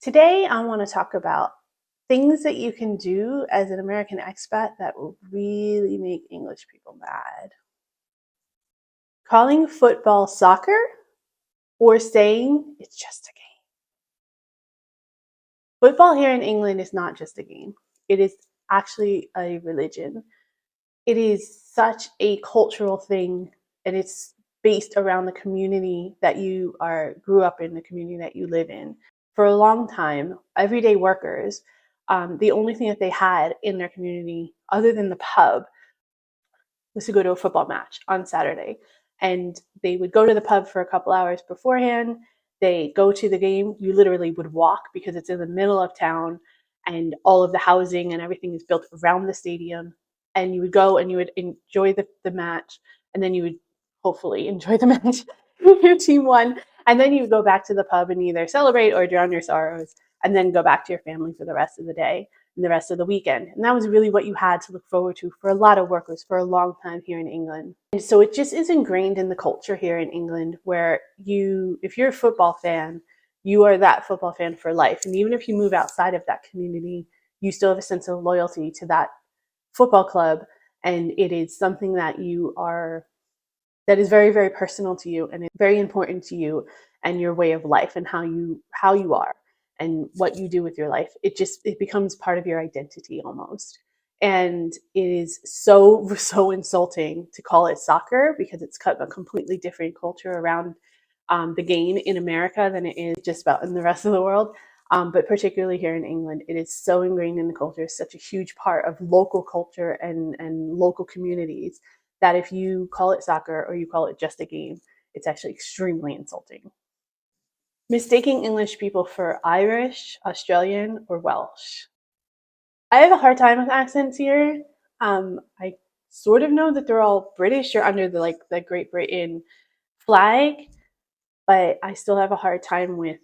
Today, I want to talk about things that you can do as an American expat that will really make English people mad. Calling football soccer or saying it's just a game. Football here in England is not just a game, it is actually a religion. It is such a cultural thing, and it's based around the community that you grew up in, the community that you live in. For a long time, everyday workers, the only thing that they had in their community, other than the pub, was to go to a football match on Saturday. And they would go to the pub for a couple hours beforehand. They go to the game. You literally would walk because it's in the middle of town, and all of the housing and everything is built around the stadium. And you would go and you would enjoy the match, and then you would hopefully enjoy the match if your team won. And then you would go back to the pub and either celebrate or drown your sorrows, and then go back to your family for the rest of the day and the rest of the weekend. And that was really what you had to look forward to for a lot of workers for a long time here in England. And so it just is ingrained in the culture here in England where if you're a football fan, you are that football fan for life. And even if you move outside of that community, you still have a sense of loyalty to that football club. And it is something that is very, very personal to you, and it's very important to you and your way of life and how you are and what you do with your life. It becomes part of your identity almost. And it is so insulting to call it soccer because it's cut a completely different culture around the game in America than it is just about in the rest of the world. But particularly here in England, it is so ingrained in the culture, it's such a huge part of local culture and local communities that if you call it soccer or you call it just a game, it's actually extremely insulting. Mistaking English people for Irish, Australian, or Welsh. I have a hard time with accents here. I sort of know that they're all British or under the Great Britain flag, but I still have a hard time with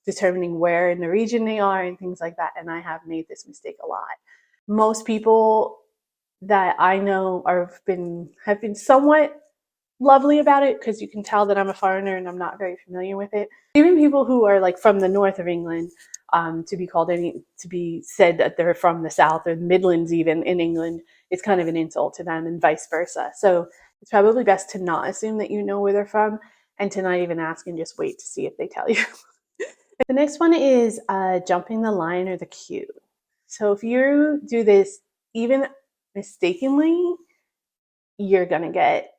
determining where in the region they are and things like that. And I have made this mistake a lot. Most people that I know have been somewhat lovely about it because you can tell that I'm a foreigner and I'm not very familiar with it. Even people who are like from the north of England, to be said that they're from the south or the Midlands even in England, it's kind of an insult to them and vice versa. So it's probably best to not assume that you know where they're from and to not even ask and just wait to see if they tell you. The next one is jumping the line or the queue. So if you do this even mistakenly, you're going to get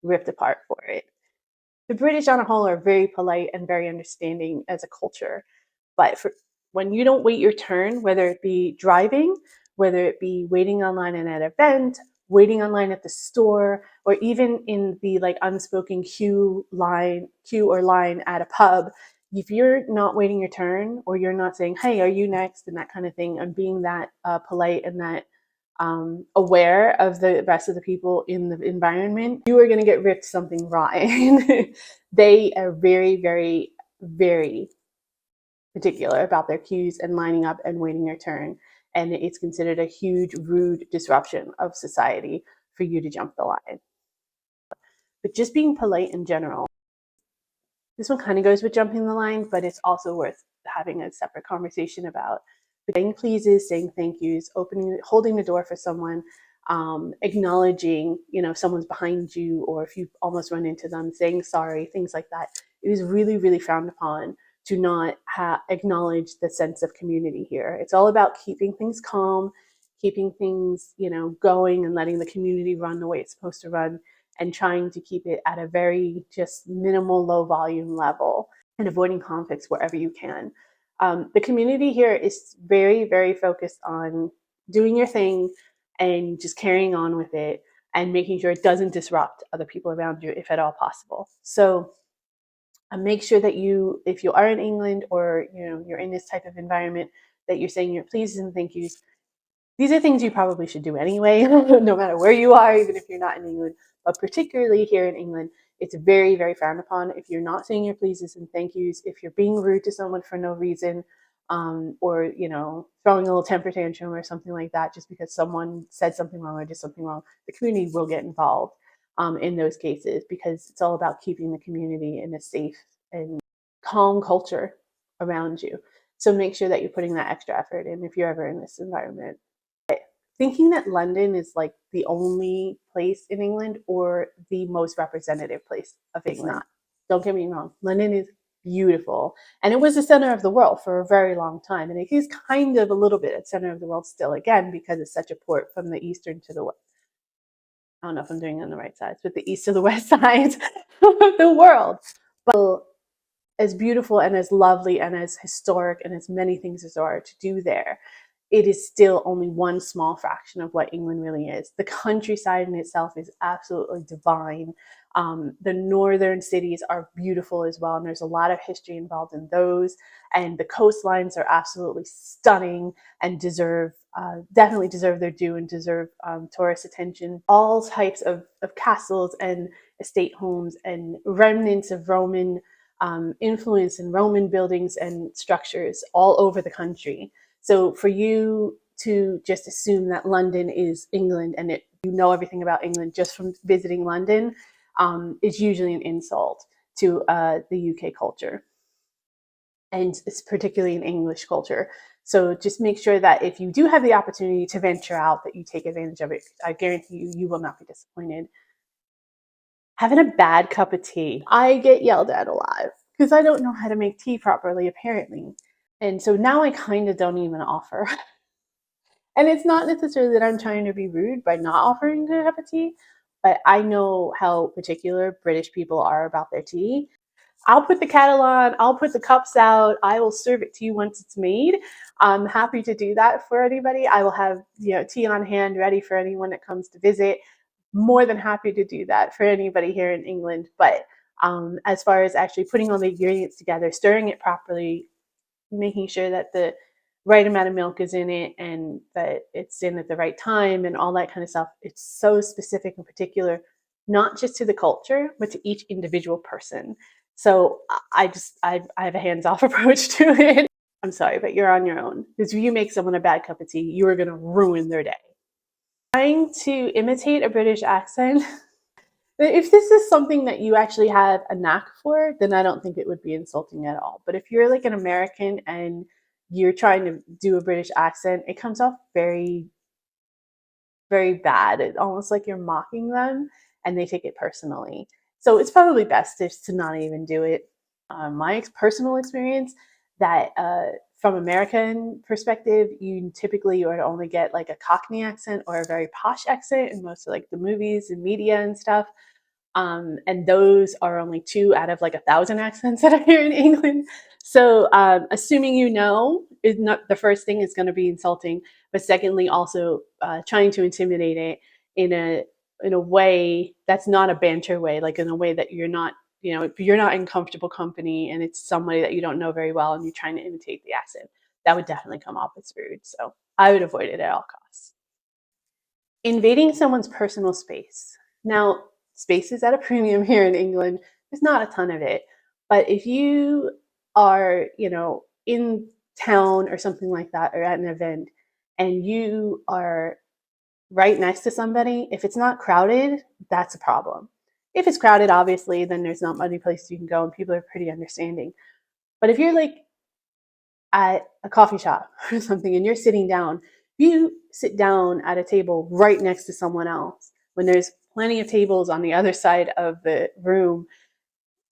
ripped apart for it. The British on a whole are very polite and very understanding as a culture. But when you don't wait your turn, whether it be driving, whether it be waiting online at an event, waiting online at the store, or even in the like unspoken queue or line at a pub, if you're not waiting your turn or you're not saying, hey, are you next? And that kind of thing, and being that polite and that aware of the rest of the people in the environment, you are going to get ripped something rotten. They are very, very, very particular about their cues and lining up and waiting your turn. And it's considered a huge, rude disruption of society for you to jump the line. But just being polite in general, this one kind of goes with jumping the line, but it's also worth having a separate conversation about. But saying pleases, saying thank yous, holding the door for someone, acknowledging, if someone's behind you or if you almost run into them, saying sorry, things like that. It is really, really frowned upon to not acknowledge the sense of community here. It's all about keeping things calm, keeping things, going and letting the community run the way it's supposed to run and trying to keep it at a very just minimal low volume level and avoiding conflicts wherever you can. The community here is very, very focused on doing your thing and just carrying on with it and making sure it doesn't disrupt other people around you if at all possible. So make sure that if you are in England or you're in this type of environment, that you're saying your pleases and thank yous. These are things you probably should do anyway, no matter where you are, even if you're not in England. But particularly here in England, it's very, very frowned upon if you're not saying your pleases and thank yous, if you're being rude to someone for no reason, or throwing a little temper tantrum or something like that, just because someone said something wrong or did something wrong. The community will get involved in those cases because it's all about keeping the community in a safe and calm culture. around you. So make sure that you're putting that extra effort in if you're ever in this environment. Thinking that London is like the only place in England or the most representative place of England. It's not. Don't get me wrong. London is beautiful. And it was the center of the world for a very long time. And it is kind of a little bit at center of the world still, again, because it's such a port from the eastern to the west. I don't know if I'm doing it on the right sides, but the east to the west sides of the world. But as beautiful and as lovely and as historic and as many things as there are to do there, it is still only one small fraction of what England really is. The countryside in itself is absolutely divine. The northern cities are beautiful as well, and there's a lot of history involved in those. And the coastlines are absolutely stunning and definitely deserve their due and deserve tourist attention. All types of castles and estate homes and remnants of Roman influence in Roman buildings and structures all over the country. So for you to just assume that London is England and you know everything about England just from visiting London is usually an insult to the UK culture, and it's particularly an English culture. So just make sure that if you do have the opportunity to venture out, that you take advantage of it. I guarantee you, you will not be disappointed. Having a bad cup of tea. I get yelled at a lot because I don't know how to make tea properly, apparently. And so now I kind of don't even offer. And it's not necessarily that I'm trying to be rude by not offering a cup of tea, but I know how particular British people are about their tea. I'll put the kettle on, I'll put the cups out, I will serve it to you once it's made. I'm happy to do that for anybody. I will have tea on hand ready for anyone that comes to visit. More than happy to do that for anybody here in England. But as far as actually putting all the ingredients together, stirring it properly, making sure that the right amount of milk is in it and that it's in at the right time and all that kind of stuff. It's so specific and particular, not just to the culture, but to each individual person. So I have a hands-off approach to it. I'm sorry, but you're on your own. Because if you make someone a bad cup of tea, you are going to ruin their day. Trying to imitate a British accent. If this is something that you actually have a knack for, then I don't think it would be insulting at all. But if you're like an American and you're trying to do a British accent, it comes off very, very bad. It's almost like you're mocking them and they take it personally. So it's probably best just to not even do it. My personal experience that from American perspective, you typically would only get like a Cockney accent or a very posh accent in most of like the movies and media and stuff. And those are only 2 out of like 1,000 accents that are here in England. So assuming you know is not the first thing is going to be insulting, but secondly, also trying to intimidate it in a way that's not a banter way, like in a way that you're not, if you're not in comfortable company and it's somebody that you don't know very well and you're trying to imitate the accent, that would definitely come off as rude. So I would avoid it at all costs. Invading someone's personal space. Now, space is at a premium here in England. There's not a ton of it. But if you are, in town or something like that, or at an event, and you are right next to somebody, if it's not crowded, that's a problem. If it's crowded, obviously, then there's not many places you can go and people are pretty understanding. But if you're like at a coffee shop or something and you're sitting down, you sit down at a table right next to someone else when there's plenty of tables on the other side of the room,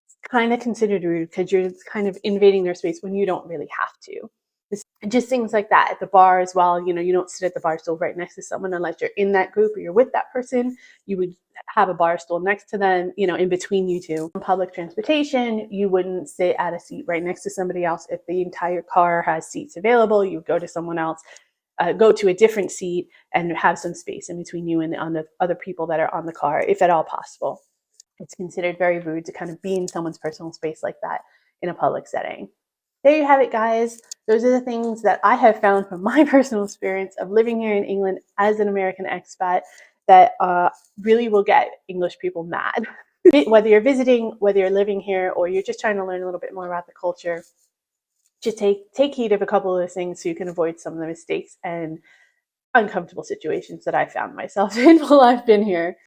it's kind of considered rude because you're kind of invading their space when you don't really have to. Just things like that at the bar as well. You don't sit at the bar stool right next to someone unless you're in that group or you're with that person. You would have a bar stool next to them, in between you two. On public transportation, you wouldn't sit at a seat right next to somebody else. If the entire car has seats available, you would go to someone else, go to a different seat and have some space in between you and the other people that are on the car, if at all possible. It's considered very rude to kind of be in someone's personal space like that in a public setting. There you have it, guys. Those are the things that I have found from my personal experience of living here in England as an American expat that really will get English people mad. Whether you're visiting, whether you're living here, or you're just trying to learn a little bit more about the culture, just take heed of a couple of those things so you can avoid some of the mistakes and uncomfortable situations that I found myself in while I've been here.